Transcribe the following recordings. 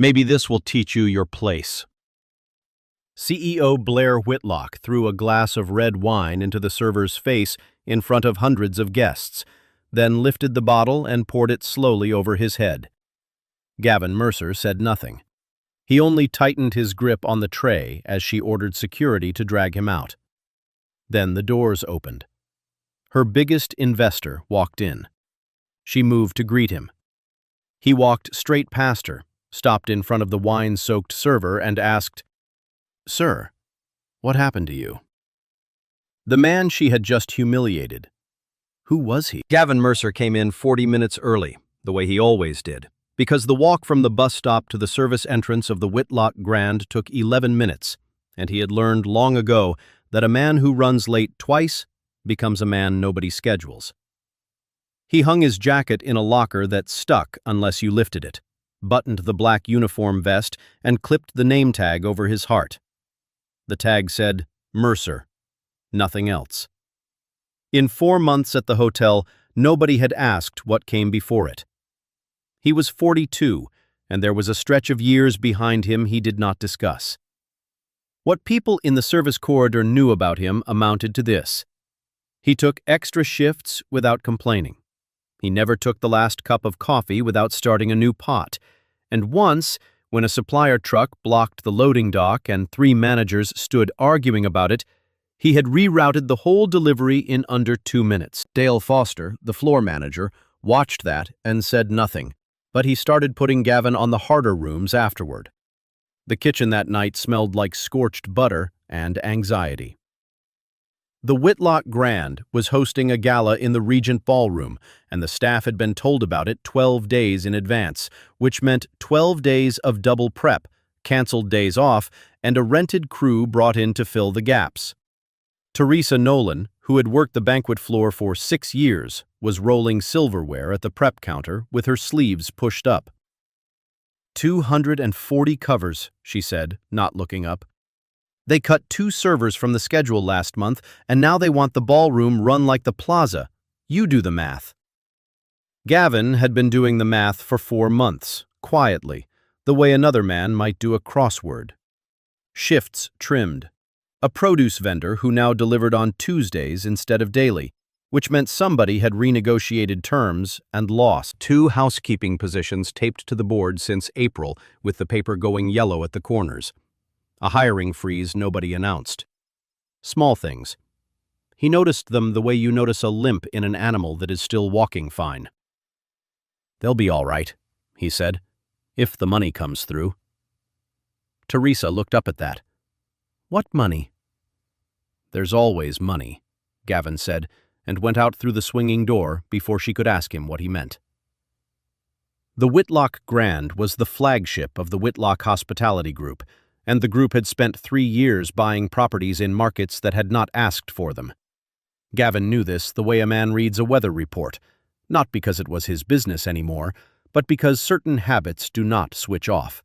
Maybe this will teach you your place." CEO Blair Whitlock threw a glass of red wine into the server's face in front of hundreds of guests, then lifted the bottle and poured it slowly over his head. Gavin Mercer said nothing. He only tightened his grip on the tray as she ordered security to drag him out. Then the doors opened. Her biggest investor walked in. She moved to greet him. He walked straight past her, stopped in front of the wine-soaked server, and asked, "Sir, what happened to you?" The man she had just humiliated. Who was he? Gavin Mercer came in 40 minutes early, the way he always did, because the walk from the bus stop to the service entrance of the Whitlock Grand took 11 minutes, and he had learned long ago that a man who runs late twice becomes a man nobody schedules. He hung his jacket in a locker that stuck unless you lifted it, buttoned the black uniform vest, and clipped the name tag over his heart. The tag said, Mercer. Nothing else. In 4 months at the hotel, nobody had asked what came before it. He was 42, and there was a stretch of years behind him he did not discuss. What people in the service corridor knew about him amounted to this. He took extra shifts without complaining. He never took the last cup of coffee without starting a new pot. And once, when a supplier truck blocked the loading dock and 3 managers stood arguing about it, he had rerouted the whole delivery in under 2 minutes. Dale Foster, the floor manager, watched that and said nothing, but he started putting Gavin on the harder rooms afterward. The kitchen that night smelled like scorched butter and anxiety. The Whitlock Grand was hosting a gala in the Regent Ballroom, and the staff had been told about it 12 days in advance, which meant 12 days of double prep, canceled days off, and a rented crew brought in to fill the gaps. Teresa Nolan, who had worked the banquet floor for 6 years, was rolling silverware at the prep counter with her sleeves pushed up. 240 covers, she said, not looking up. They cut 2 servers from the schedule last month, and now they want the ballroom run like the plaza. You do the math. Gavin had been doing the math for 4 months, quietly, the way another man might do a crossword. Shifts trimmed. A produce vendor who now delivered on Tuesdays instead of daily, which meant somebody had renegotiated terms and lost. 2 housekeeping positions taped to the board since April, with the paper going yellow at the corners. A hiring freeze nobody announced. Small things. He noticed them the way you notice a limp in an animal that is still walking fine. "They'll be all right," he said, "if the money comes through." Teresa looked up at that. "What money?" "There's always money," Gavin said, and went out through the swinging door before she could ask him what he meant. The Whitlock Grand was the flagship of the Whitlock Hospitality Group, and the group had spent 3 years buying properties in markets that had not asked for them. Gavin knew this the way a man reads a weather report, not because it was his business anymore, but because certain habits do not switch off.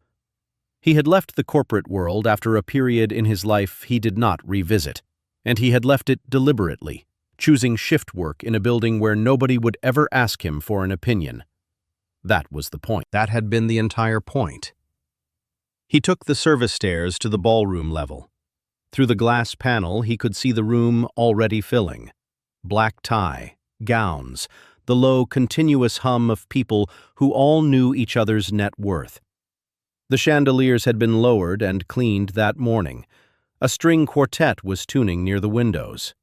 He had left the corporate world after a period in his life he did not revisit, and he had left it deliberately, choosing shift work in a building where nobody would ever ask him for an opinion. That was the point. That had been the entire point. He took the service stairs to the ballroom level. Through the glass panel, he could see the room already filling. Black tie, gowns, the low, continuous hum of people who all knew each other's net worth. The chandeliers had been lowered and cleaned that morning. A string quartet was tuning near the windows.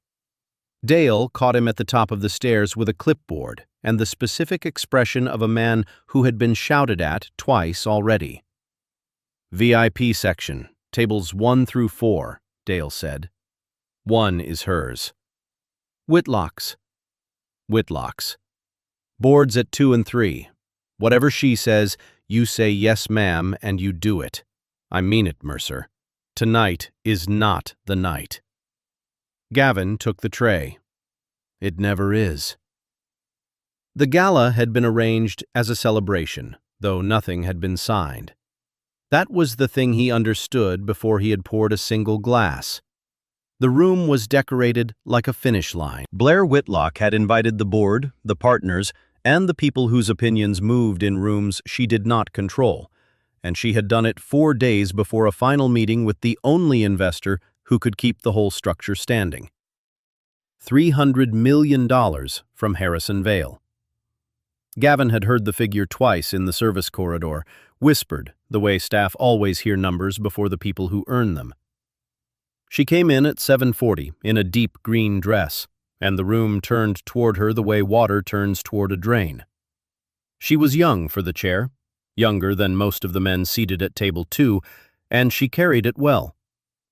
Dale caught him at the top of the stairs with a clipboard and the specific expression of a man who had been shouted at twice already. "VIP section, tables 1 through 4, Dale said. 1 is hers. "Whitlock's." "Whitlock's. Boards at 2 and 3. Whatever she says, you say yes, ma'am, and you do it. I mean it, Mercer. Tonight is not the night." Gavin took the tray. "It never is." The gala had been arranged as a celebration, though nothing had been signed. That was the thing he understood before he had poured a single glass. The room was decorated like a finish line. Blair Whitlock had invited the board, the partners, and the people whose opinions moved in rooms she did not control, and she had done it 4 days before a final meeting with the only investor who could keep the whole structure standing. $300 million from Harrison Vale. Gavin had heard the figure twice in the service corridor, whispered, the way staff always hear numbers before the people who earn them. She came in at 7:40 in a deep green dress, and the room turned toward her the way water turns toward a drain. She was young for the chair, younger than most of the men seated at table 2, and she carried it well,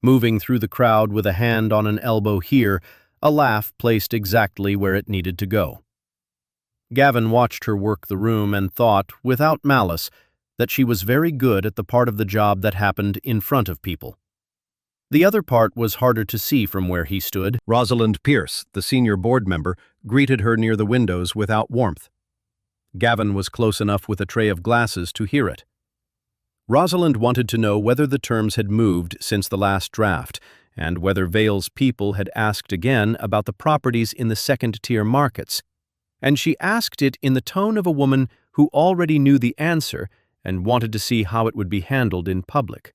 moving through the crowd with a hand on an elbow here, a laugh placed exactly where it needed to go. Gavin watched her work the room and thought, without malice, that she was very good at the part of the job that happened in front of people. The other part was harder to see from where he stood. Rosalind Pierce, the senior board member, greeted her near the windows without warmth. Gavin was close enough with a tray of glasses to hear it. Rosalind wanted to know whether the terms had moved since the last draft, and whether Vale's people had asked again about the properties in the second-tier markets, and she asked it in the tone of a woman who already knew the answer and wanted to see how it would be handled in public.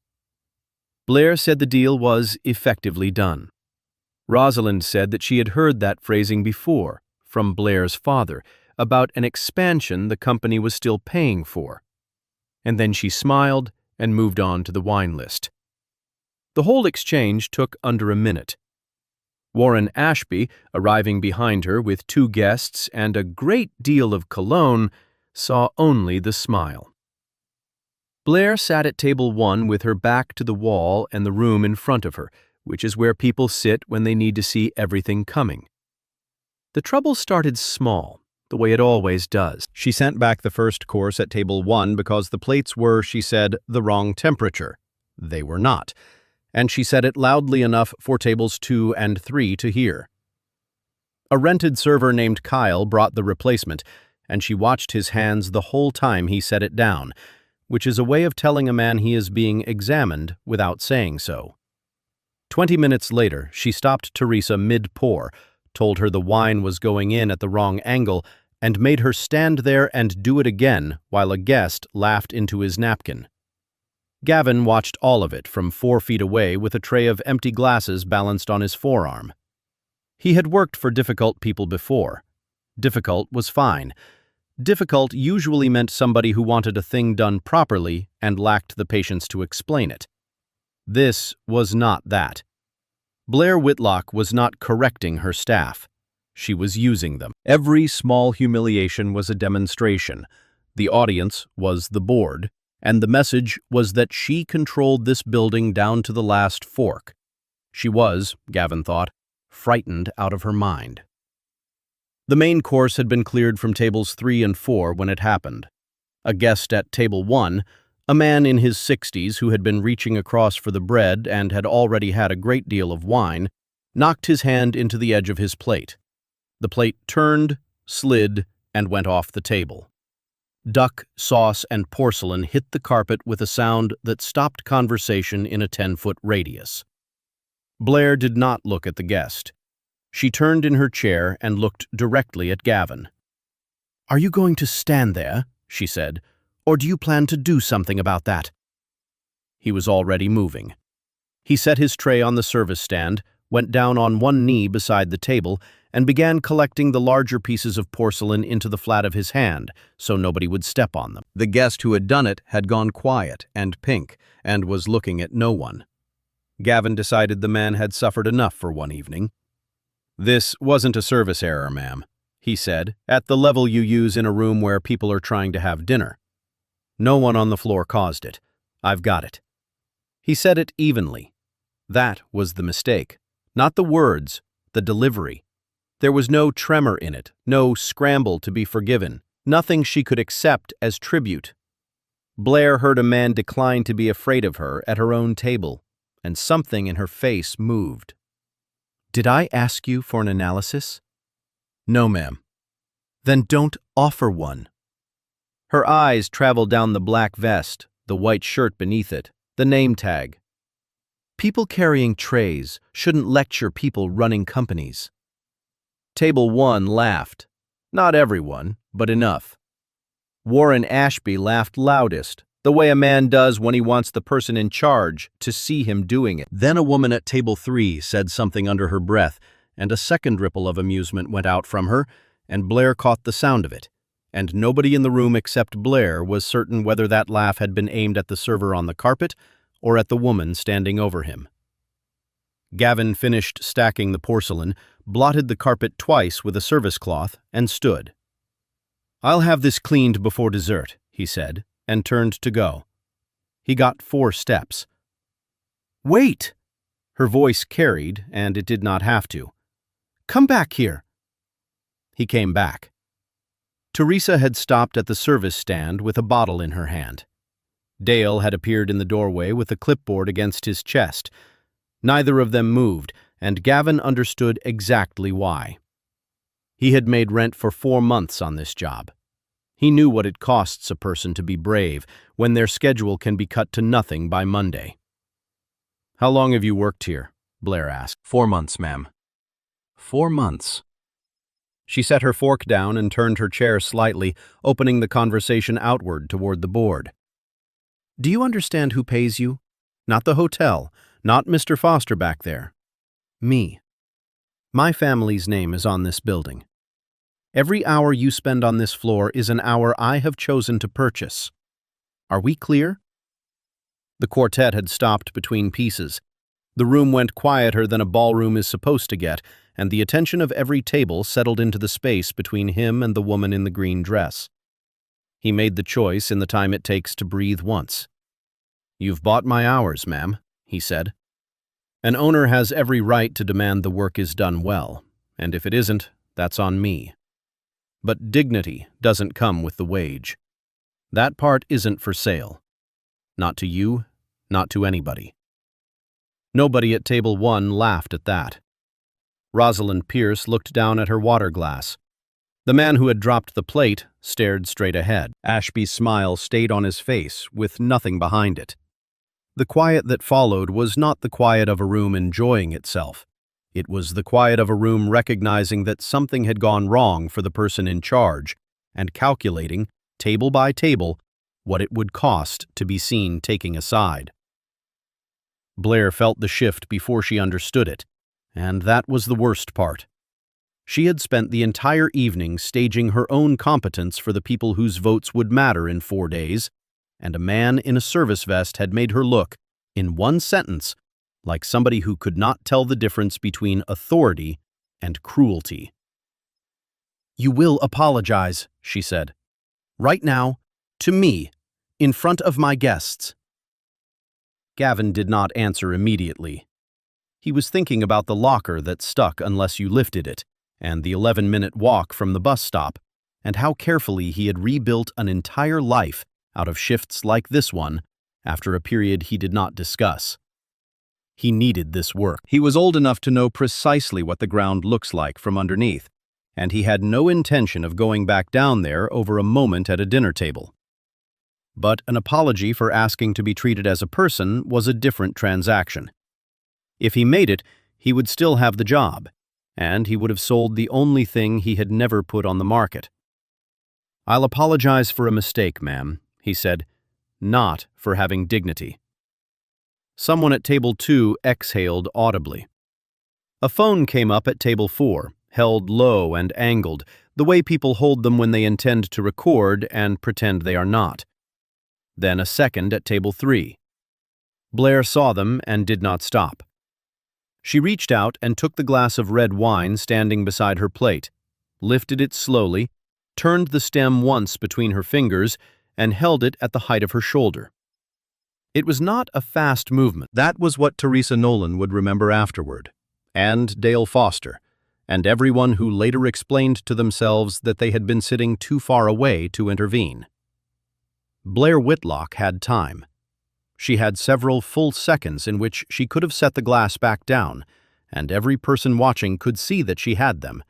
Blair said the deal was effectively done. Rosalind said that she had heard that phrasing before, from Blair's father, about an expansion the company was still paying for. And then she smiled and moved on to the wine list. The whole exchange took under a minute. Warren Ashby, arriving behind her with 2 guests and a great deal of cologne, saw only the smile. Blair sat at table 1 with her back to the wall and the room in front of her, which is where people sit when they need to see everything coming. The trouble started small, the way it always does. She sent back the first course at table 1 because the plates were, she said, the wrong temperature. They were not. And she said it loudly enough for tables 2 and 3 to hear. A rented server named Kyle brought the replacement, and she watched his hands the whole time he set it down, which is a way of telling a man he is being examined without saying so. 20 minutes later, she stopped Teresa mid-pour, told her the wine was going in at the wrong angle, and made her stand there and do it again while a guest laughed into his napkin. Gavin watched all of it from 4 feet away with a tray of empty glasses balanced on his forearm. He had worked for difficult people before. Difficult was fine. Difficult usually meant somebody who wanted a thing done properly and lacked the patience to explain it. This was not that. Blair Whitlock was not correcting her staff. She was using them. Every small humiliation was a demonstration. The audience was the board, and the message was that she controlled this building down to the last fork. She was, Gavin thought, frightened out of her mind. The main course had been cleared from tables 3 and 4 when it happened. A guest at table 1, a man in his 60s who had been reaching across for the bread and had already had a great deal of wine, knocked his hand into the edge of his plate. The plate turned, slid, and went off the table. Duck, sauce, and porcelain hit the carpet with a sound that stopped conversation in a 10-foot radius. Blair did not look at the guest. She turned in her chair and looked directly at Gavin. "Are you going to stand there?" she said. "Or do you plan to do something about that?" He was already moving. He set his tray on the service stand, went down on one knee beside the table, and began collecting the larger pieces of porcelain into the flat of his hand, so nobody would step on them. The guest who had done it had gone quiet and pink, and was looking at no one. Gavin decided the man had suffered enough for one evening. "This wasn't a service error, ma'am," he said, "at the level you use in a room where people are trying to have dinner. No one on the floor caused it. I've got it." He said it evenly. That was the mistake. Not the words, the delivery. There was no tremor in it, no scramble to be forgiven, nothing she could accept as tribute. Blair heard a man decline to be afraid of her at her own table, and something in her face moved. "Did I ask you for an analysis?" "No, ma'am." "Then don't offer one." Her eyes traveled down the black vest, the white shirt beneath it, the name tag. People carrying trays shouldn't lecture people running companies. Table 1 laughed. Not everyone, but enough. Warren Ashby laughed loudest, the way a man does when he wants the person in charge to see him doing it. Then a woman at table 3 said something under her breath, and a second ripple of amusement went out from her, and Blair caught the sound of it. And nobody in the room except Blair was certain whether that laugh had been aimed at the server on the carpet or at the woman standing over him. Gavin finished stacking the porcelain, blotted the carpet twice with a service cloth, and stood. "I'll have this cleaned before dessert," he said, and turned to go. He got 4 steps. "Wait!" Her voice carried, and it did not have to. "Come back here." He came back. Teresa had stopped at the service stand with a bottle in her hand. Dale had appeared in the doorway with a clipboard against his chest. Neither of them moved, and Gavin understood exactly why. He had made rent for 4 months on this job. He knew what it costs a person to be brave when their schedule can be cut to nothing by Monday. "How long have you worked here?" Blair asked. 4 months, ma'am." 4 months. She set her fork down and turned her chair slightly, opening the conversation outward toward the board. "Do you understand who pays you? Not the hotel, not Mr. Foster back there. Me. My family's name is on this building. Every hour you spend on this floor is an hour I have chosen to purchase. Are we clear?" The quartet had stopped between pieces. The room went quieter than a ballroom is supposed to get, and the attention of every table settled into the space between him and the woman in the green dress. He made the choice in the time it takes to breathe once. "You've bought my hours, ma'am," he said. "An owner has every right to demand the work is done well, and if it isn't, that's on me. But dignity doesn't come with the wage. That part isn't for sale. Not to you, not to anybody." Nobody at table 1 laughed at that. Rosalind Pierce looked down at her water glass. The man who had dropped the plate stared straight ahead. Ashby's smile stayed on his face, with nothing behind it. The quiet that followed was not the quiet of a room enjoying itself. It was the quiet of a room recognizing that something had gone wrong for the person in charge, and calculating, table by table, what it would cost to be seen taking a side. Blair felt the shift before she understood it, and that was the worst part. She had spent the entire evening staging her own competence for the people whose votes would matter in 4 days, and a man in a service vest had made her look, in one sentence, like somebody who could not tell the difference between authority and cruelty. "You will apologize," she said. "Right now, to me, in front of my guests." Gavin did not answer immediately. He was thinking about the locker that stuck unless you lifted it, and the 11-minute walk from the bus stop, and how carefully he had rebuilt an entire life out of shifts like this one after a period he did not discuss. He needed this work. He was old enough to know precisely what the ground looks like from underneath, and he had no intention of going back down there over a moment at a dinner table. But an apology for asking to be treated as a person was a different transaction. If he made it, he would still have the job, and he would have sold the only thing he had never put on the market. "I'll apologize for a mistake, ma'am," he said, "not for having dignity." Someone at table 2 exhaled audibly. A phone came up at table 4, held low and angled, the way people hold them when they intend to record and pretend they are not. Then a second at table 3. Blair saw them and did not stop. She reached out and took the glass of red wine standing beside her plate, lifted it slowly, turned the stem once between her fingers, and held it at the height of her shoulder. It was not a fast movement. That was what Teresa Nolan would remember afterward, and Dale Foster, and everyone who later explained to themselves that they had been sitting too far away to intervene. Blair Whitlock had time. She had several full seconds in which she could have set the glass back down, and every person watching could see that she had them,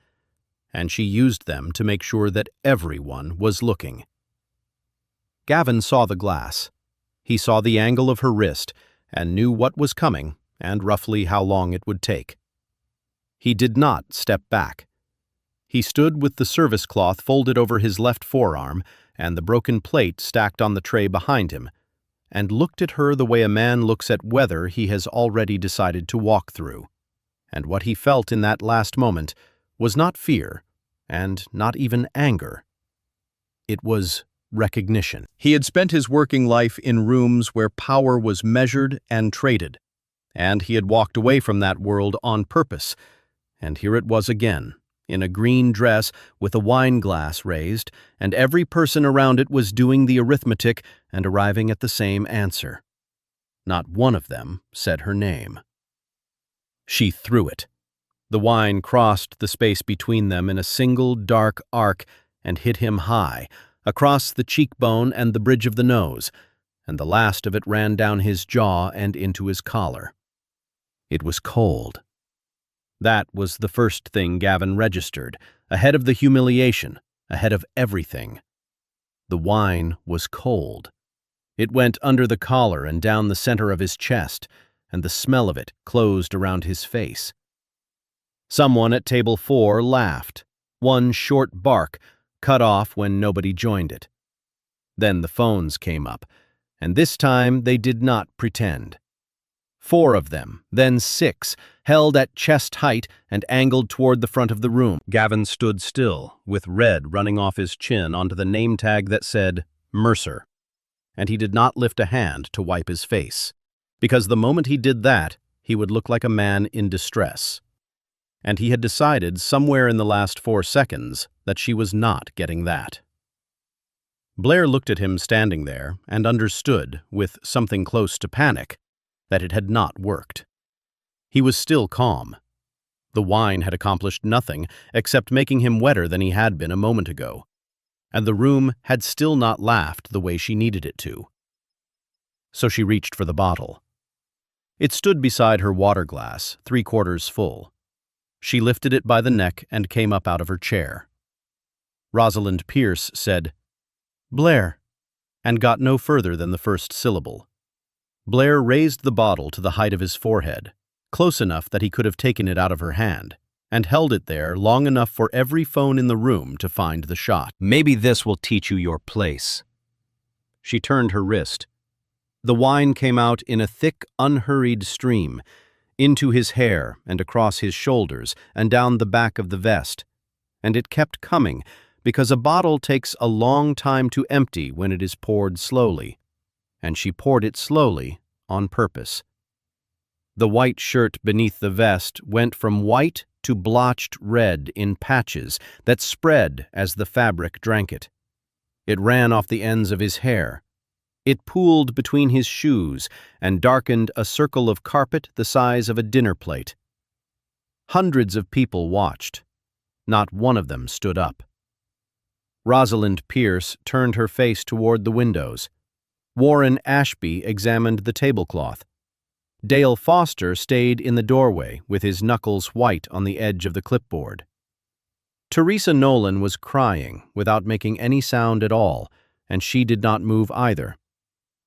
and she used them to make sure that everyone was looking. Gavin saw the glass. He saw the angle of her wrist and knew what was coming and roughly how long it would take. He did not step back. He stood with the service cloth folded over his left forearm and the broken plate stacked on the tray behind him, and looked at her the way a man looks at weather he has already decided to walk through. And what he felt in that last moment was not fear, and not even anger. It was recognition. He had spent his working life in rooms where power was measured and traded, and he had walked away from that world on purpose. And here it was again, in a green dress with a wine glass raised, and every person around it was doing the arithmetic and arriving at the same answer. Not one of them said her name. She threw it. The wine crossed the space between them in a single dark arc and hit him high, across the cheekbone and the bridge of the nose, and the last of it ran down his jaw and into his collar. It was cold. That was the first thing Gavin registered, ahead of the humiliation, ahead of everything. The wine was cold. It went under the collar and down the center of his chest, and the smell of it closed around his face. Someone at table 4 laughed, one short bark, cut off when nobody joined it. Then the phones came up, and this time they did not pretend. 4 of them, then 6, held at chest height and angled toward the front of the room. Gavin stood still, with red running off his chin onto the name tag that said Mercer, and he did not lift a hand to wipe his face, because the moment he did that, he would look like a man in distress. And he had decided somewhere in the last 4 seconds that she was not getting that. Blair looked at him standing there and understood, with something close to panic, that it had not worked. He was still calm. The wine had accomplished nothing except making him wetter than he had been a moment ago, and the room had still not laughed the way she needed it to. So she reached for the bottle. It stood beside her water glass, 3/4 full. She lifted it by the neck and came up out of her chair. Rosalind Pierce said, "Blair," and got no further than the first syllable. Blair raised the bottle to the height of his forehead, close enough that he could have taken it out of her hand, and held it there long enough for every phone in the room to find the shot. "Maybe this will teach you your place." She turned her wrist. The wine came out in a thick, unhurried stream, into his hair and across his shoulders and down the back of the vest, and it kept coming because a bottle takes a long time to empty when it is poured slowly, and she poured it slowly on purpose. The white shirt beneath the vest went from white to blotched red in patches that spread as the fabric drank it. It ran off the ends of his hair. It pooled between his shoes and darkened a circle of carpet the size of a dinner plate. Hundreds of people watched. Not one of them stood up. Rosalind Pierce turned her face toward the windows. Warren Ashby examined the tablecloth. Dale Foster stayed in the doorway with his knuckles white on the edge of the clipboard. Teresa Nolan was crying without making any sound at all, and she did not move either.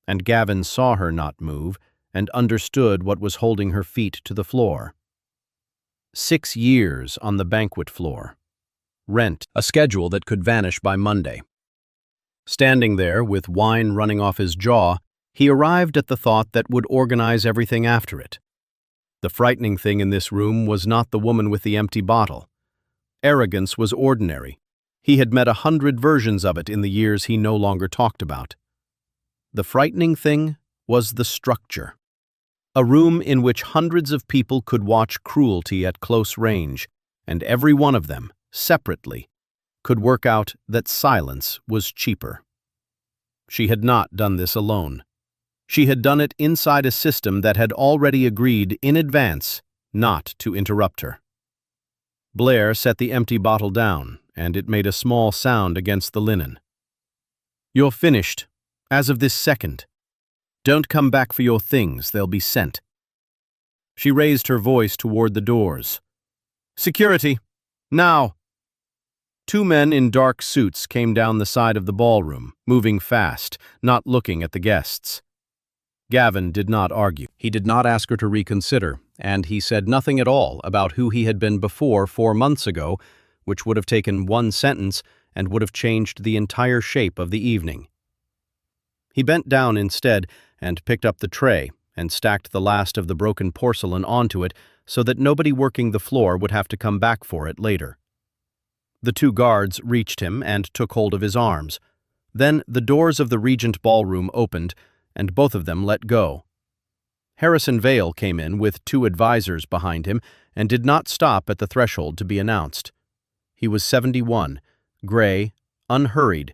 And Gavin saw her not move and understood what was holding her feet to the floor. 6 years on the banquet floor. Rent, a schedule that could vanish by Monday. Standing there with wine running off his jaw, he arrived at the thought that would organize everything after it. The frightening thing in this room was not the woman with the empty bottle. Arrogance was ordinary. He had met 100 versions of it in the years he no longer talked about. The frightening thing was the structure. A room in which hundreds of people could watch cruelty at close range, and every one of them, separately, could work out that silence was cheaper. She had not done this alone. She had done it inside a system that had already agreed in advance not to interrupt her. Blair set the empty bottle down, and it made a small sound against the linen. "You're finished. As of this second. Don't come back for your things, they'll be sent." She raised her voice toward the doors. "Security! Now!" 2 men in dark suits came down the side of the ballroom, moving fast, not looking at the guests. Gavin did not argue. He did not ask her to reconsider, and he said nothing at all about who he had been before 4 months ago, which would have taken 1 sentence and would have changed the entire shape of the evening. He bent down instead and picked up the tray and stacked the last of the broken porcelain onto it so that nobody working the floor would have to come back for it later. The two guards reached him and took hold of his arms. Then the doors of the Regent ballroom opened, and both of them let go. Harrison Vale came in with two advisors behind him and did not stop at the threshold to be announced. He was 71, gray, unhurried,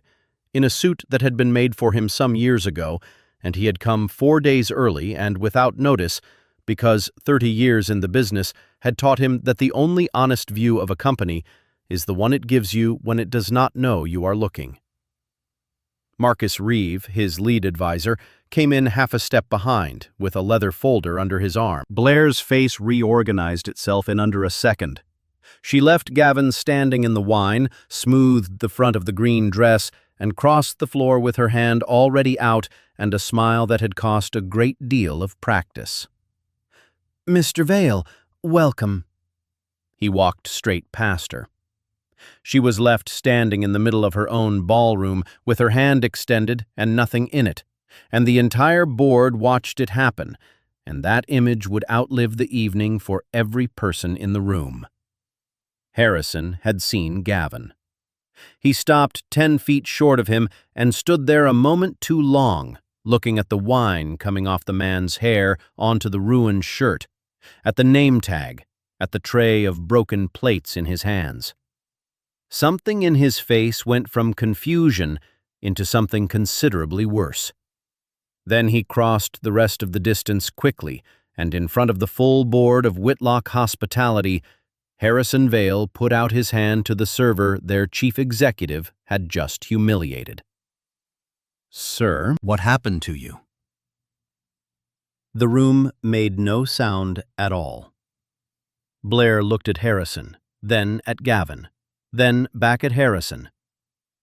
in a suit that had been made for him some years ago, and he had come 4 days early and without notice because 30 years in the business had taught him that the only honest view of a company is the one it gives you when it does not know you are looking. Marcus Reeve, his lead advisor, came in half a step behind, with a leather folder under his arm. Blair's face reorganized itself in under a second. She left Gavin standing in the wine, smoothed the front of the green dress, and crossed the floor with her hand already out and a smile that had cost a great deal of practice. "Mr. Vale, welcome." He walked straight past her. She was left standing in the middle of her own ballroom with her hand extended and nothing in it, and the entire board watched it happen, and that image would outlive the evening for every person in the room. Harrison had seen Gavin. He stopped 10 feet short of him and stood there a moment too long, looking at the wine coming off the man's hair onto the ruined shirt, at the name tag, at the tray of broken plates in his hands. Something in his face went from confusion into something considerably worse. Then he crossed the rest of the distance quickly, and in front of the full board of Whitlock Hospitality, Harrison Vale put out his hand to the server their chief executive had just humiliated. "Sir, what happened to you?" The room made no sound at all. Blair looked at Harrison, then at Gavin, then back at Harrison.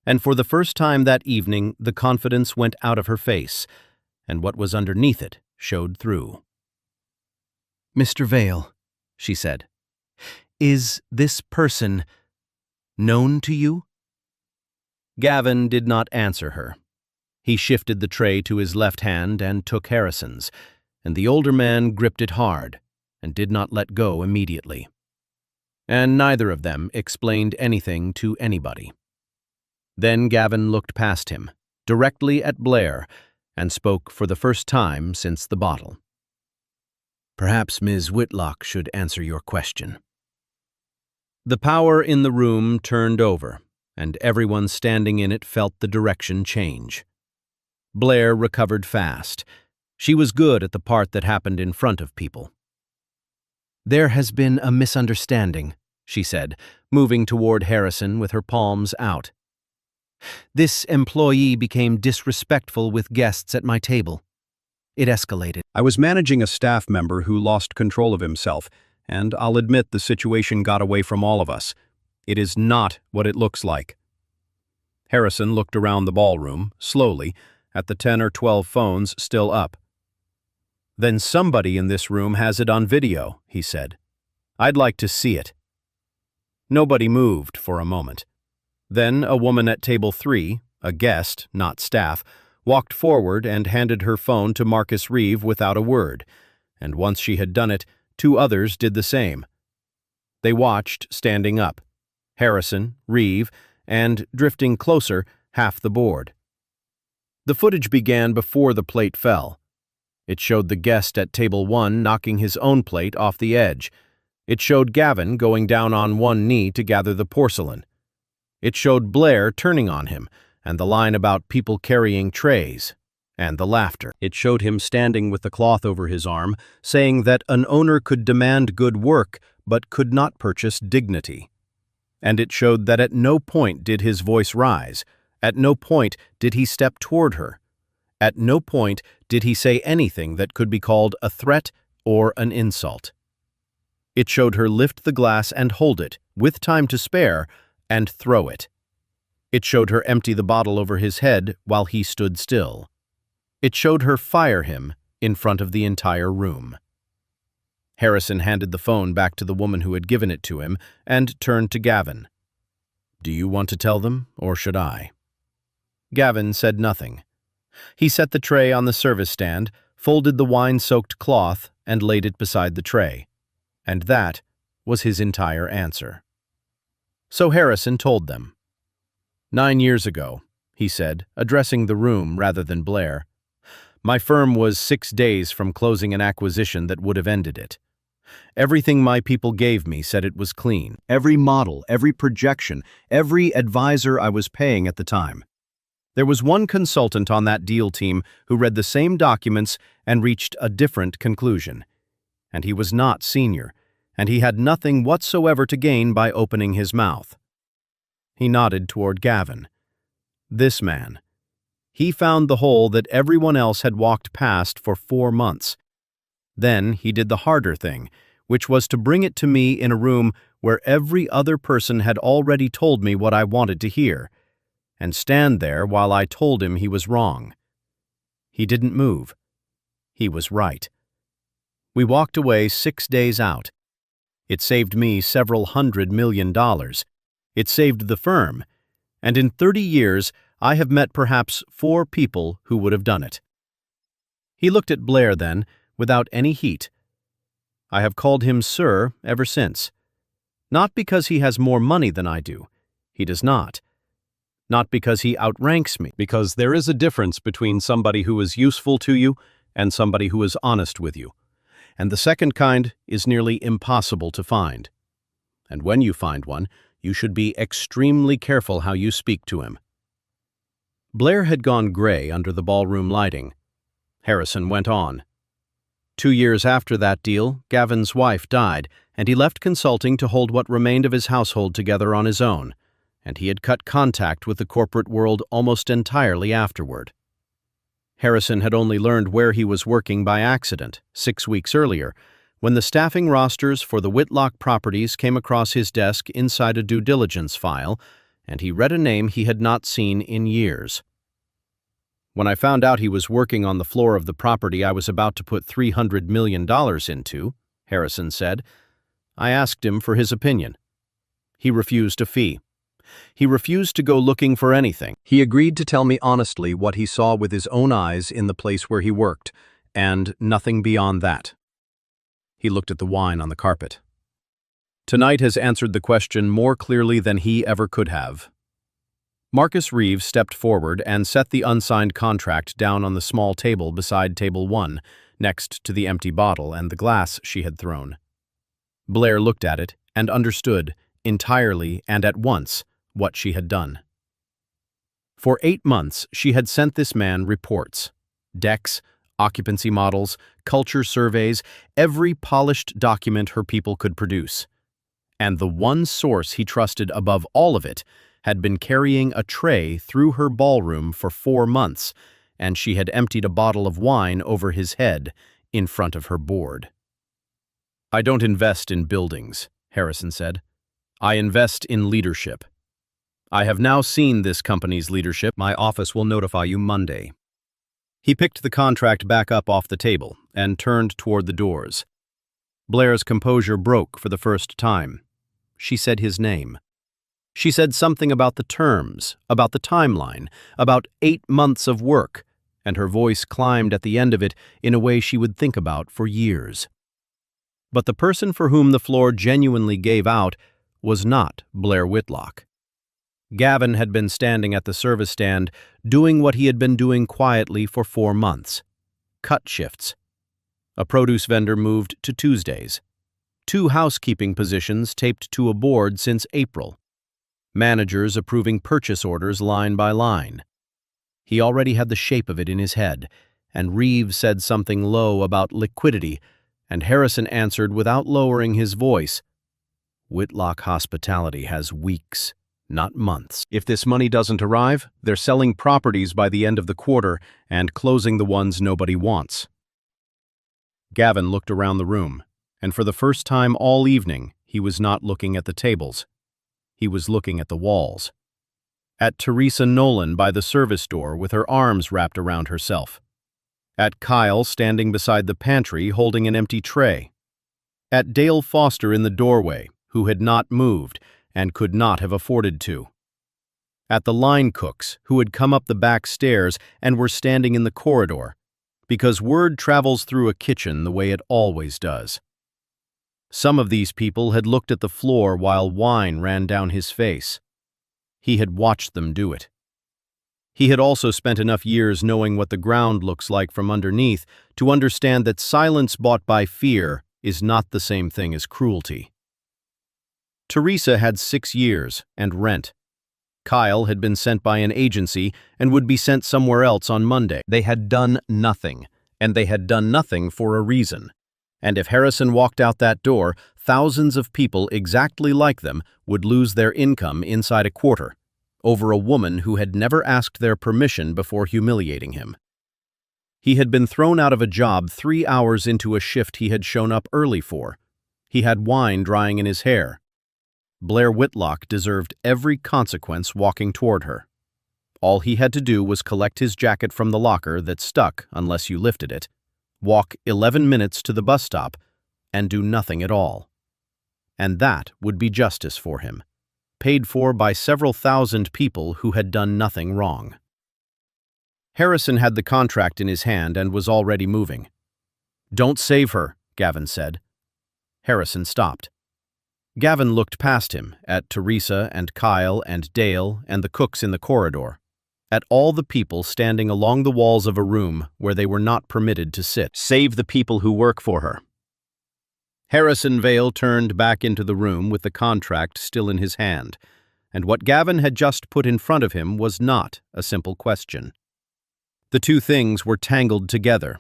And for the first time that evening, the confidence went out of her face, and what was underneath it showed through. "Mr. Vale," she said, "is this person known to you?" Gavin did not answer her. He shifted the tray to his left hand and took Harrison's, and the older man gripped it hard and did not let go immediately. And neither of them explained anything to anybody. Then Gavin looked past him, directly at Blair, and spoke for the first time since the bottle. "Perhaps Ms. Whitlock should answer your question." The power in the room turned over, and everyone standing in it felt the direction change. Blair recovered fast. She was good at the part that happened in front of people. "There has been a misunderstanding," she said, moving toward Harrison with her palms out. "This employee became disrespectful with guests at my table. It escalated." I was managing a staff member who lost control of himself, and I'll admit the situation got away from all of us. It is not what it looks like. Harrison looked around the ballroom, slowly, at the 10 or 12 phones still up. "Then somebody in this room has it on video," he said. "I'd like to see it." Nobody moved for a moment. Then a woman at table 3, a guest, not staff, walked forward and handed her phone to Marcus Reeve without a word, and once she had done it, 2 others did the same. They watched, standing up, Harrison, Reeve, and, drifting closer, half the board. The footage began before the plate fell. It showed the guest at table 1 knocking his own plate off the edge. It showed Gavin going down on one knee to gather the porcelain. It showed Blair turning on him, and the line about people carrying trays, and the laughter. It showed him standing with the cloth over his arm, saying that an owner could demand good work, but could not purchase dignity. And it showed that at no point did his voice rise, at no point did he step toward her, at no point did he say anything that could be called a threat or an insult. It showed her lift the glass and hold it, with time to spare, and throw it. It showed her empty the bottle over his head while he stood still. It showed her fire him in front of the entire room. Harrison handed the phone back to the woman who had given it to him and turned to Gavin. "Do you want to tell them, or should I?" Gavin said nothing. He set the tray on the service stand, folded the wine-soaked cloth, and laid it beside the tray. And that was his entire answer. So Harrison told them. 9 years ago, he said, addressing the room rather than Blair, my firm was 6 days from closing an acquisition that would have ended it. Everything my people gave me said it was clean. Every model, every projection, every advisor I was paying at the time. There was one consultant on that deal team who read the same documents and reached a different conclusion. And he was not senior, and he had nothing whatsoever to gain by opening his mouth. He nodded toward Gavin. This man. He found the hole that everyone else had walked past for 4 months. Then he did the harder thing, which was to bring it to me in a room where every other person had already told me what I wanted to hear, and stand there while I told him he was wrong. He didn't move. He was right. We walked away 6 days out. It saved me several $100 million. It saved the firm, and in 30 years I have met perhaps 4 people who would have done it. He looked at Blair then, without any heat. I have called him Sir ever since. Not because he has more money than I do. He does not. Not because he outranks me. Because there is a difference between somebody who is useful to you and somebody who is honest with you. And the second kind is nearly impossible to find. And when you find one, you should be extremely careful how you speak to him. Blair had gone gray under the ballroom lighting. Harrison went on. 2 years after that deal, Gavin's wife died, and he left consulting to hold what remained of his household together on his own, and he had cut contact with the corporate world almost entirely afterward. Harrison had only learned where he was working by accident, 6 weeks earlier, when the staffing rosters for the Whitlock properties came across his desk inside a due diligence file, and he read a name he had not seen in years. When I found out he was working on the floor of the property I was about to put $300 million into, Harrison said, I asked him for his opinion. He refused a fee. He refused to go looking for anything. He agreed to tell me honestly what he saw with his own eyes in the place where he worked, and nothing beyond that. He looked at the wine on the carpet. Tonight has answered the question more clearly than he ever could have. Marcus Reeves stepped forward and set the unsigned contract down on the small table beside table 1, next to the empty bottle and the glass she had thrown. Blair looked at it and understood, entirely and at once, what she had done. For 8 months, she had sent this man reports, decks, occupancy models, culture surveys, every polished document her people could produce. And the one source he trusted above all of it had been carrying a tray through her ballroom for 4 months, and she had emptied a bottle of wine over his head in front of her board. I don't invest in buildings, Harrison said. I invest in leadership. I have now seen this company's leadership. My office will notify you Monday. He picked the contract back up off the table and turned toward the doors. Blair's composure broke for the first time. She said his name. She said something about the terms, about the timeline, about 8 months of work, and her voice climbed at the end of it in a way she would think about for years. But the person for whom the floor genuinely gave out was not Blair Whitlock. Gavin had been standing at the service stand doing what he had been doing quietly for 4 months. Cut shifts. A produce vendor moved to Tuesdays. 2 housekeeping positions taped to a board since April. Managers approving purchase orders line by line. He already had the shape of it in his head, and Reeves said something low about liquidity, and Harrison answered without lowering his voice. Whitlock Hospitality has weeks, not months. If this money doesn't arrive, they're selling properties by the end of the quarter and closing the ones nobody wants. Gavin looked around the room, and for the first time all evening, he was not looking at the tables. He was looking at the walls. At Teresa Nolan by the service door with her arms wrapped around herself. At Kyle standing beside the pantry holding an empty tray. At Dale Foster in the doorway, who had not moved and could not have afforded to. at the line cooks who had come up the back stairs and were standing in the corridor, because word travels through a kitchen the way it always does. Some of these people had looked at the floor while wine ran down his face. He had watched them do it. He had also spent enough years knowing what the ground looks like from underneath to understand that silence bought by fear is not the same thing as cruelty. Teresa had 6 years and rent. Kyle had been sent by an agency and would be sent somewhere else on Monday. They had done nothing, and they had done nothing for a reason. And if Harrison walked out that door, thousands of people exactly like them would lose their income inside a quarter, over a woman who had never asked their permission before humiliating him. He had been thrown out of a job 3 hours into a shift he had shown up early for. He had wine drying in his hair. Blair Whitlock deserved every consequence walking toward her. All he had to do was collect his jacket from the locker that stuck unless you lifted it, walk 11 minutes to the bus stop, and do nothing at all. And that would be justice for him, paid for by several thousand people who had done nothing wrong. Harrison had the contract in his hand and was already moving. "Don't save her," Gavin said. Harrison stopped. Gavin looked past him, at Teresa and Kyle and Dale and the cooks in the corridor, at all the people standing along the walls of a room where they were not permitted to sit. "Save the people who work for her." Harrison Vale turned back into the room with the contract still in his hand, and what Gavin had just put in front of him was not a simple question. The two things were tangled together.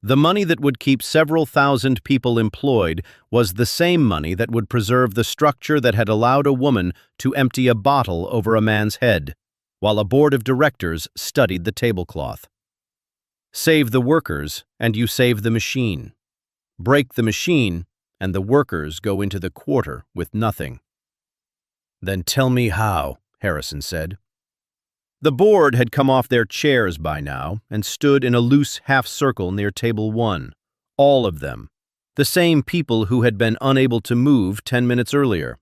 The money that would keep several thousand people employed was the same money that would preserve the structure that had allowed a woman to empty a bottle over a man's head, while a board of directors studied the tablecloth. Save the workers, and you save the machine. Break the machine, and the workers go into the quarter with nothing. "Then tell me how," Harrison said. The board had come off their chairs by now and stood in a loose half-circle near table 1. All of them. The same people who had been unable to move 10 minutes earlier.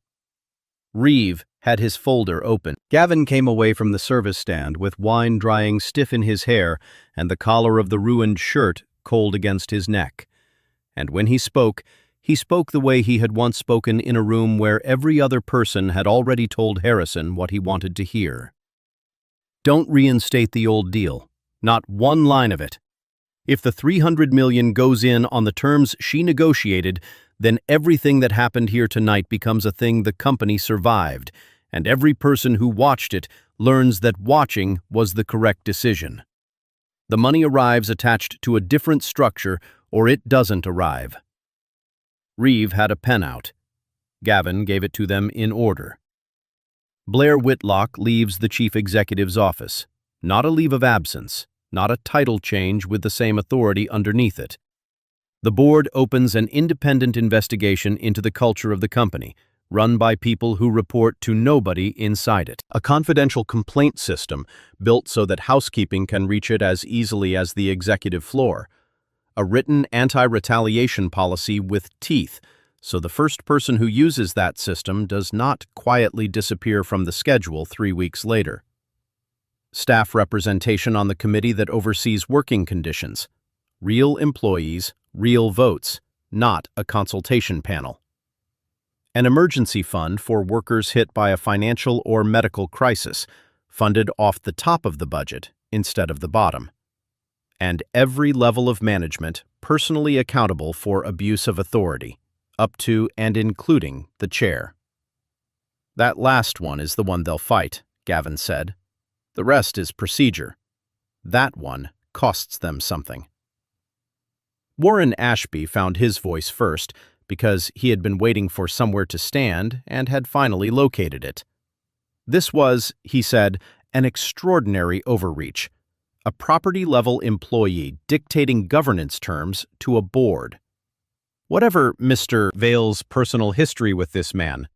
Reeve had his folder open. Gavin came away from the service stand with wine drying stiff in his hair and the collar of the ruined shirt cold against his neck. And when he spoke the way he had once spoken in a room where every other person had already told Harrison what he wanted to hear. "Don't reinstate the old deal. Not one line of it. If the $300 million goes in on the terms she negotiated, then everything that happened here tonight becomes a thing the company survived, and every person who watched it learns that watching was the correct decision. The money arrives attached to a different structure, or it doesn't arrive." Reeve had a pen out. Gavin gave it to them in order. Blair Whitlock leaves the chief executive's office. Not a leave of absence, not a title change with the same authority underneath it. The board opens an independent investigation into the culture of the company, run by people who report to nobody inside it. A confidential complaint system built so that housekeeping can reach it as easily as the executive floor. A written anti-retaliation policy with teeth, so the first person who uses that system does not quietly disappear from the schedule 3 weeks later. Staff representation on the committee that oversees working conditions. Real employees, real votes, not a consultation panel. An emergency fund for workers hit by a financial or medical crisis, funded off the top of the budget instead of the bottom. And every level of management personally accountable for abuse of authority, up to and including the chair. "That last one is the one they'll fight," Gavin said. "The rest is procedure. That one costs them something." Warren Ashby found his voice first because he had been waiting for somewhere to stand and had finally located it. This was, he said, an extraordinary overreach. A property-level employee dictating governance terms to a board. Whatever Mr. Vale's personal history with this man,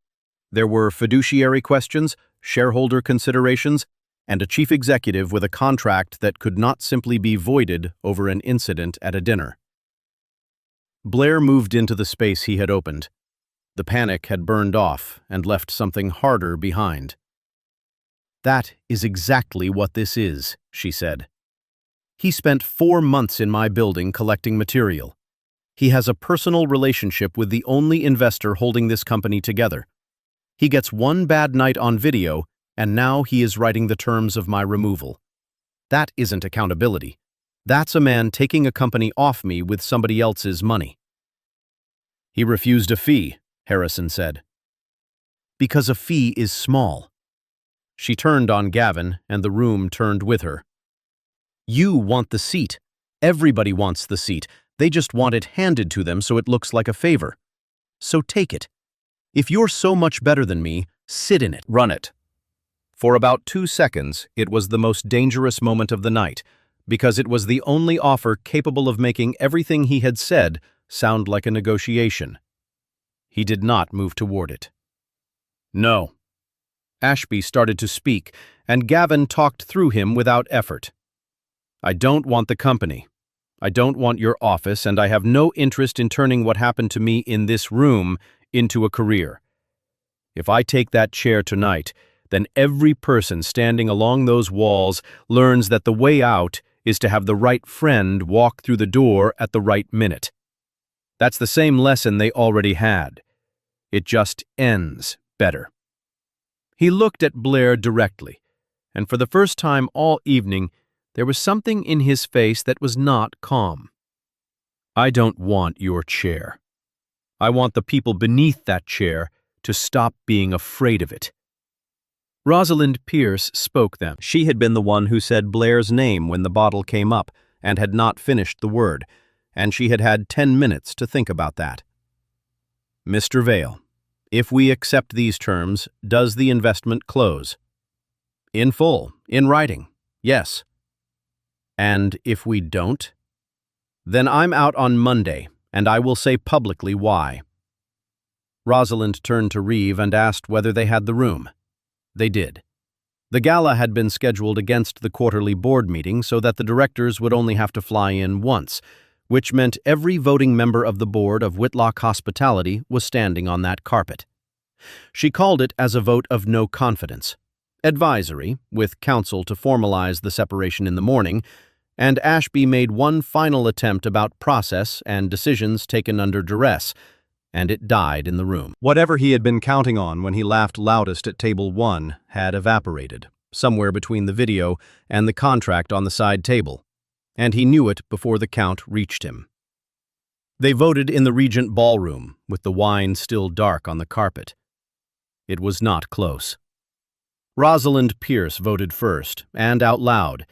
there were fiduciary questions, shareholder considerations, and a chief executive with a contract that could not simply be voided over an incident at a dinner. Blair moved into the space he had opened. The panic had burned off and left something harder behind. That is exactly what this is, she said. He spent 4 months in my building collecting material. He has a personal relationship with the only investor holding this company together. He gets one bad night on video, and now he is writing the terms of my removal. That isn't accountability. That's a man taking a company off me with somebody else's money. He refused a fee, Harrison said. Because a fee is small. She turned on Gavin, and the room turned with her. You want the seat. Everybody wants the seat. They just want it handed to them so it looks like a favor. So take it. If you're so much better than me, sit in it. Run it. For about 2 seconds, it was the most dangerous moment of the night, because it was the only offer capable of making everything he had said sound like a negotiation. He did not move toward it. No. Ashby started to speak, and Gavin talked through him without effort. I don't want the company. I don't want your office, and I have no interest in turning what happened to me in this room into a career. If I take that chair tonight, then every person standing along those walls learns that the way out is to have the right friend walk through the door at the right minute. That's the same lesson they already had. It just ends better. He looked at Blair directly, and for the first time all evening, there was something in his face that was not calm. I don't want your chair. I want the people beneath that chair to stop being afraid of it. Rosalind Pierce spoke then. She had been the one who said Blair's name when the bottle came up and had not finished the word, and she had had 10 minutes to think about that. Mr. Vale, if we accept these terms, does the investment close? In full, in writing, yes. And if we don't? Then I'm out on Monday, and I will say publicly why. Rosalind turned to Reeve and asked whether they had the room. They did. The gala had been scheduled against the quarterly board meeting so that the directors would only have to fly in once, which meant every voting member of the board of Whitlock Hospitality was standing on that carpet. She called it as a vote of no confidence, advisory, with counsel to formalize the separation in the morning, and Ashby made one final attempt about process and decisions taken under duress, and it died in the room. Whatever he had been counting on when he laughed loudest at table 1 had evaporated, somewhere between the video and the contract on the side table, and he knew it before the count reached him. They voted in the Regent ballroom, with the wine still dark on the carpet. It was not close. Rosalind Pierce voted first, and out loud,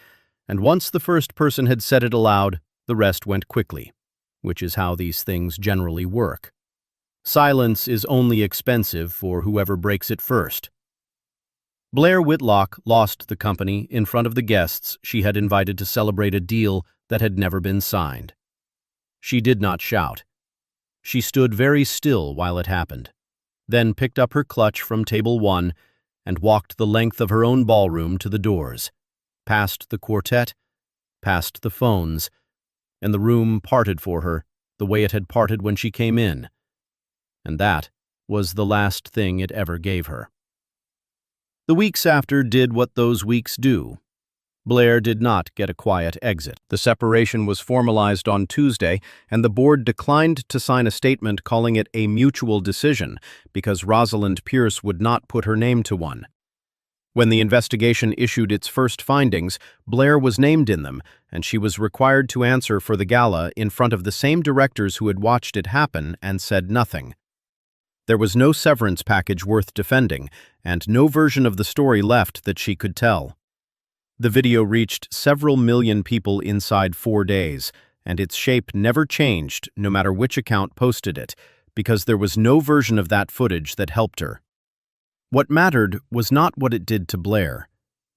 and once the first person had said it aloud, the rest went quickly, which is how these things generally work. Silence is only expensive for whoever breaks it first. Blair Whitlock lost the company in front of the guests she had invited to celebrate a deal that had never been signed. She did not shout. She stood very still while it happened, then picked up her clutch from table 1 and walked the length of her own ballroom to the doors, past the quartet, past the phones, and the room parted for her the way it had parted when she came in. And that was the last thing it ever gave her. The weeks after did what those weeks do. Blair did not get a quiet exit. The separation was formalized on Tuesday, and the board declined to sign a statement calling it a mutual decision because Rosalind Pierce would not put her name to one. When the investigation issued its first findings, Blair was named in them, and she was required to answer for the gala in front of the same directors who had watched it happen and said nothing. There was no severance package worth defending, and no version of the story left that she could tell. The video reached several million people inside 4 days, and its shape never changed no matter which account posted it, because there was no version of that footage that helped her. What mattered was not what it did to Blair.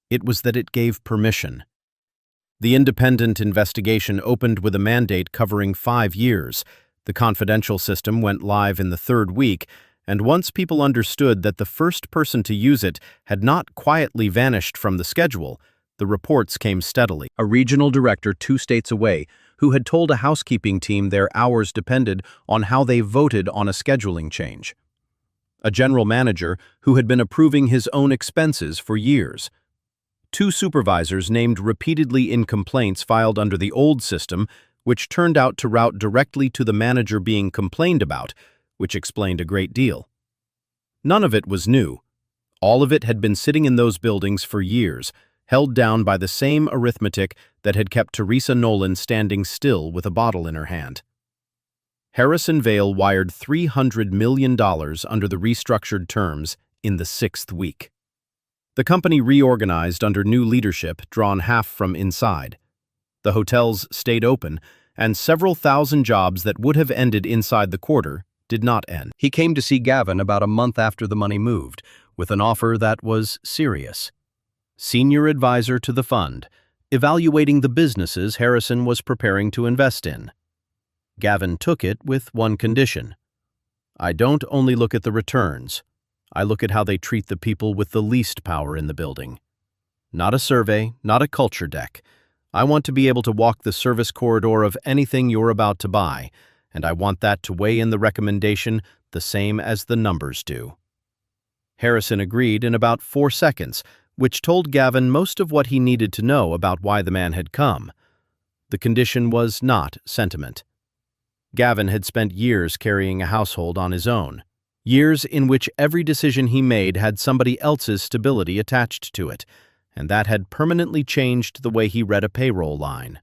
It was that it gave permission. The independent investigation opened with a mandate covering 5 years. The confidential system went live in the 3rd week, and once people understood that the first person to use it had not quietly vanished from the schedule, the reports came steadily. A regional director 2 states away, who had told a housekeeping team their hours depended on how they voted on a scheduling change. A general manager who had been approving his own expenses for years, Two supervisors named repeatedly in complaints filed under the old system, which turned out to route directly to the manager being complained about, which explained a great deal. None of it was new. All of it had been sitting in those buildings for years, held down by the same arithmetic that had kept Teresa Nolan standing still with a bottle in her hand. Harrison Vale wired $300 million under the restructured terms in the 6th week. The company reorganized under new leadership drawn half from inside. The hotels stayed open, and several thousand jobs that would have ended inside the quarter did not end. He came to see Gavin about a month after the money moved, with an offer that was serious. Senior advisor to the fund, evaluating the businesses Harrison was preparing to invest in. Gavin took it with one condition. I don't only look at the returns. I look at how they treat the people with the least power in the building. Not a survey, not a culture deck. I want to be able to walk the service corridor of anything you're about to buy, and I want that to weigh in the recommendation the same as the numbers do. Harrison agreed in about 4 seconds, which told Gavin most of what he needed to know about why the man had come. The condition was not sentiment. Gavin had spent years carrying a household on his own, years in which every decision he made had somebody else's stability attached to it, and that had permanently changed the way he read a payroll line.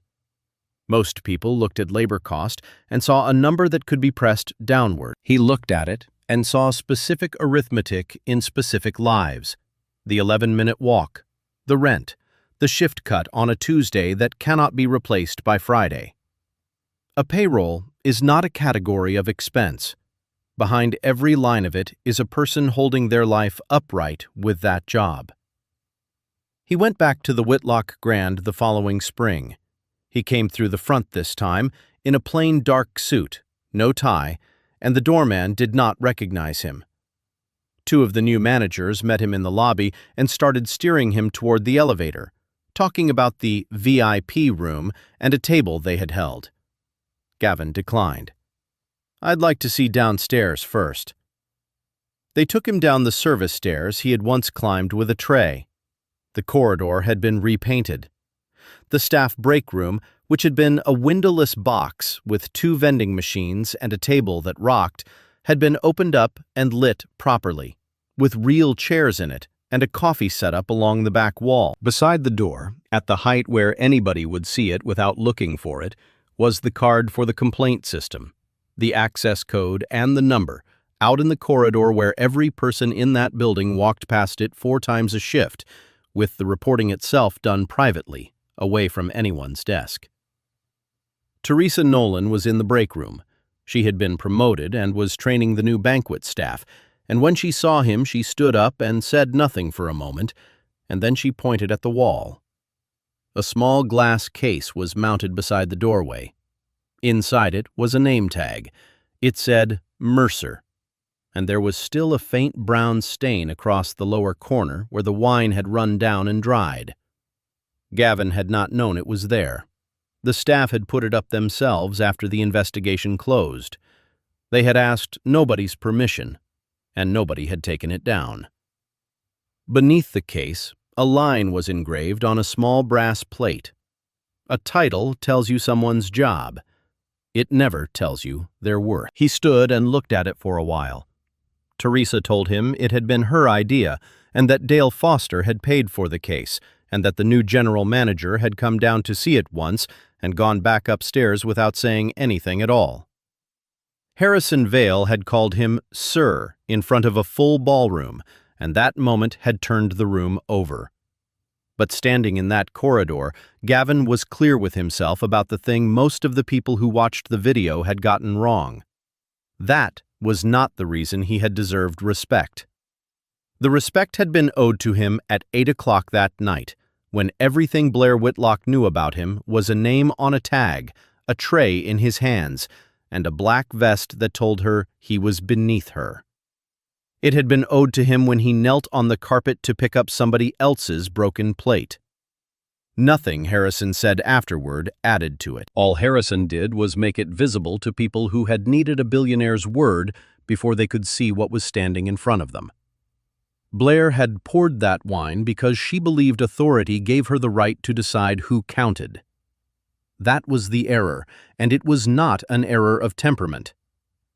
Most people looked at labor cost and saw a number that could be pressed downward. He looked at it and saw specific arithmetic in specific lives. The 11-minute walk, the rent, the shift cut on a Tuesday that cannot be replaced by Friday. A payroll is not a category of expense. Behind every line of it is a person holding their life upright with that job. He went back to the Whitlock Grand the following spring. He came through the front this time in a plain dark suit, no tie, and the doorman did not recognize him. Two of the new managers met him in the lobby and started steering him toward the elevator, talking about the VIP room and a table they had held. Gavin declined. I'd like to see downstairs first. They took him down the service stairs he had once climbed with a tray. The corridor had been repainted. The staff break room, which had been a windowless box with 2 vending machines and a table that rocked, had been opened up and lit properly, with real chairs in it and a coffee setup along the back wall. Beside the door, at the height where anybody would see it without looking for it, was the card for the complaint system, the access code and the number, out in the corridor where every person in that building walked past it 4 times a shift, with the reporting itself done privately, away from anyone's desk. Teresa Nolan was in the break room. She had been promoted and was training the new banquet staff, and when she saw him she stood up and said nothing for a moment, and then she pointed at the wall. A small glass case was mounted beside the doorway. Inside it was a name tag. It said Mercer, and there was still a faint brown stain across the lower corner where the wine had run down and dried. Gavin had not known it was there. The staff had put it up themselves after the investigation closed. They had asked nobody's permission, and nobody had taken it down. Beneath the case, a line was engraved on a small brass plate. A title tells you someone's job. It never tells you their worth. He stood and looked at it for a while. Teresa told him it had been her idea and that Dale Foster had paid for the case and that the new general manager had come down to see it once and gone back upstairs without saying anything at all. Harrison Vale had called him Sir in front of a full ballroom, and that moment had turned the room over. But standing in that corridor, Gavin was clear with himself about the thing most of the people who watched the video had gotten wrong. That was not the reason he had deserved respect. The respect had been owed to him at 8 o'clock that night, when everything Blair Whitlock knew about him was a name on a tag, a tray in his hands, and a black vest that told her he was beneath her. It had been owed to him when he knelt on the carpet to pick up somebody else's broken plate. Nothing Harrison said afterward added to it. All Harrison did was make it visible to people who had needed a billionaire's word before they could see what was standing in front of them. Blair had poured that wine because she believed authority gave her the right to decide who counted. That was the error, and it was not an error of temperament.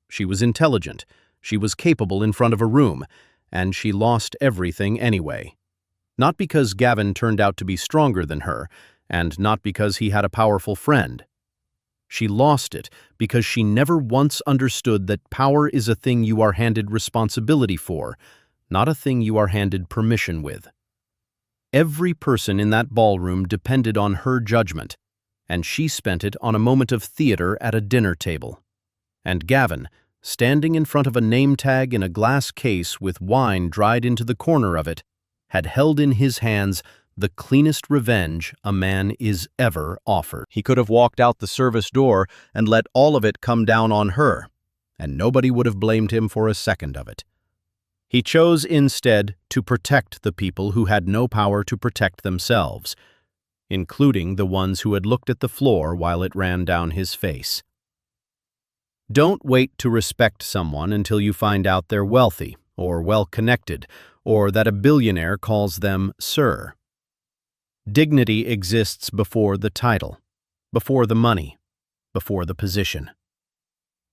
She was intelligent, she was capable in front of a room, and she lost everything anyway. Not because Gavin turned out to be stronger than her, and not because he had a powerful friend. She lost it because she never once understood that power is a thing you are handed responsibility for, not a thing you are handed permission with. Every person in that ballroom depended on her judgment, and she spent it on a moment of theater at a dinner table. And Gavin, standing in front of a name tag in a glass case with wine dried into the corner of it, had held in his hands the cleanest revenge a man is ever offered. He could have walked out the service door and let all of it come down on her, and nobody would have blamed him for a second of it. He chose instead to protect the people who had no power to protect themselves, including the ones who had looked at the floor while it ran down his face. Don't wait to respect someone until you find out they're wealthy or well-connected, or that a billionaire calls them sir. Dignity exists before the title, before the money, before the position.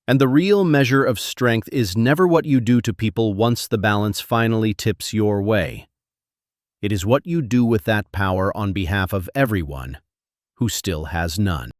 And the real measure of strength is never what you do to people once the balance finally tips your way. It is what you do with that power on behalf of everyone who still has none.